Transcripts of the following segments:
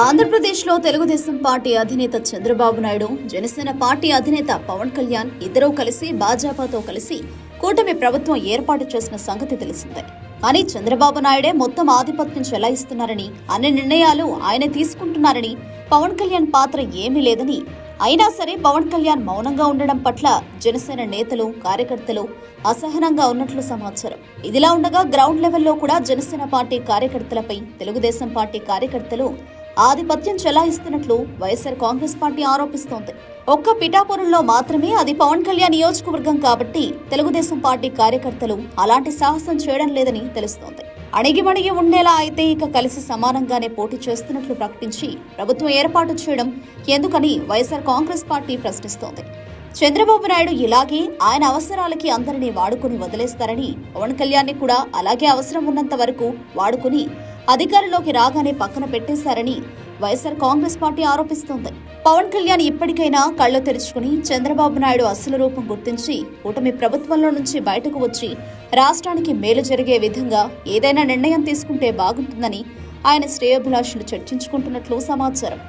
ఆంధ్రప్రదేశ్లో తెలుగుదేశం పార్టీ అధినేత చంద్రబాబు నాయుడు, జనసేన పార్టీ అధినేత పవన్ కళ్యాణ్ ఇద్దరూ కలిసి భాజపాతో కలిసి కూటమి ప్రభుత్వం ఏర్పాటు చేసిన సంగతి తెలిసిందే. కానీ చంద్రబాబు నాయుడే మొత్తం ఆధిపత్యం చెలాయిస్తున్నారని, అన్ని నిర్ణయాలు ఆయన తీసుకుంటున్నారని, పవన్ కళ్యాణ్ పాత్ర ఏమీ లేదని, అయినా సరే పవన్ కళ్యాణ్ మౌనంగా ఉండడం పట్ల జనసేన నేతలు, కార్యకర్తలు అసహనంగా ఉన్నట్లు సమాచారం. ఇదిలా ఉండగా గ్రౌండ్ లెవెల్లో కూడా జనసేన పార్టీ కార్యకర్తలపై తెలుగుదేశం పార్టీ కార్యకర్తలు ఆధిపత్యం చెలాయిస్తున్నట్లు వైఎస్ఆర్ కాంగ్రెస్ పార్టీ ఆరోపిస్తోంది. ఒక్క పిఠాపురంలో మాత్రమే అది పవన్ కళ్యాణ్ నియోజకవర్గం కాబట్టి తెలుగుదేశం పార్టీ కార్యకర్తలు అలాంటి సాహసం చేయడం లేదని తెలుస్తోంది. అణిగిమణిగి ఉండేలా అయితే ఇక కలిసి సమానంగానే పోటీ చేస్తున్నట్లు ప్రకటించి ప్రభుత్వం ఏర్పాటు చేయడం ఎందుకని వైఎస్ఆర్ కాంగ్రెస్ పార్టీ ప్రశ్నిస్తోంది. చంద్రబాబు నాయుడు ఇలాగే ఆయన అవసరాలకి అందరినీ వాడుకుని వదిలేస్తారని, పవన్ కళ్యాణ్ కూడా అలాగే అవసరం ఉన్నంత వరకు వాడుకుని అధికారంలోకి రాగానే పక్కన పెట్టేశారని వైఎస్ఆర్ కాంగ్రెస్ పార్టీ ఆరోపిస్తోంది. పవన్ కళ్యాణ్ ఇప్పటికైనా కళ్లు తెరుచుకుని చంద్రబాబు నాయుడు అసలు రూపం గుర్తించి కూటమి ప్రభుత్వంలో నుంచి బయటకు వచ్చి రాష్ట్రానికి మేలు జరిగే విధంగా ఏదైనా నిర్ణయం తీసుకుంటే బాగుంటుందని ఆయన శ్రేయోభిలాషులు చర్చించుకుంటున్నట్లు సమాచారం.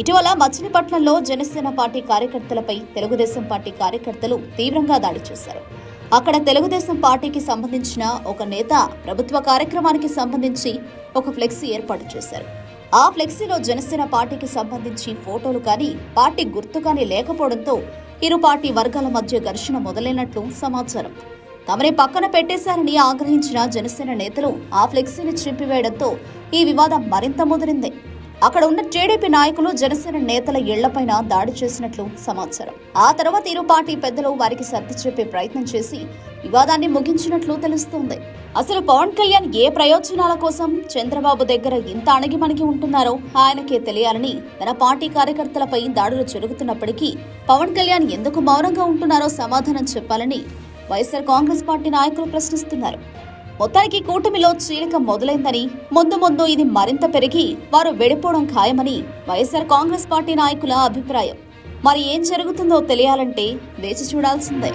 ఇటీవల మచిలీపట్నంలో జనసేన పార్టీ కార్యకర్తలపై తెలుగుదేశం పార్టీ కార్యకర్తలు తీవ్రంగా దాడి చేశారు. అక్కడ తెలుగుదేశం పార్టీకి సంబంధించిన ఒక నేత ప్రభుత్వ కార్యక్రమానికి సంబంధించి ఒక ఫ్లెక్సీ ఏర్పాటు చేశారు. ఆ ఫ్లెక్సీలో జనసేన పార్టీకి సంబంధించి ఫోటోలు కానీ పార్టీ గుర్తు కానీ లేకపోవడంతో ఇరు పార్టీ వర్గాల మధ్య ఘర్షణ మొదలైనట్లు సమాచారం. తమని పక్కన పెట్టేశారని ఆగ్రహించిన జనసేన నేతలు ఆ ఫ్లెక్సీని చింపివేయడంతో ఈ వివాదం మరింత ముదిరింది. అక్కడ ఉన్న టీడీపీ నాయకులు జనసేన నేతల ఇళ్లపైన దాడి చేసినట్లు సమాచారం. ఆ తర్వాత ఇరు పార్టీ పెద్దలు వారికి సర్ది చెప్పే ప్రయత్నం చేసి వివాదాన్ని ముగించినట్లు తెలుస్తోంది. అసలు పవన్ కళ్యాణ్ ఏ ప్రయోజనాల కోసం చంద్రబాబు దగ్గర ఇంత అణగిమణిగి ఉంటున్నారో ఆయనకే తెలియాలని, తన పార్టీ కార్యకర్తలపై దాడులు జరుగుతున్నప్పటికీ పవన్ కళ్యాణ్ ఎందుకు మౌనంగా ఉంటున్నారో సమాధానం చెప్పాలని వైఎస్ఆర్ కాంగ్రెస్ పార్టీ నాయకులు ప్రశ్నిస్తున్నారు. మొత్తానికి కూటమిలో చీలిక మొదలైందని, ముందు ముందు ఇది మరింత పెరిగి వారు వెడిపోవడం ఖాయమని వైఎస్ఆర్ కాంగ్రెస్ పార్టీ నాయకుల అభిప్రాయం. మరి ఏం జరుగుతుందో తెలియాలంటే వేచి చూడాల్సిందే.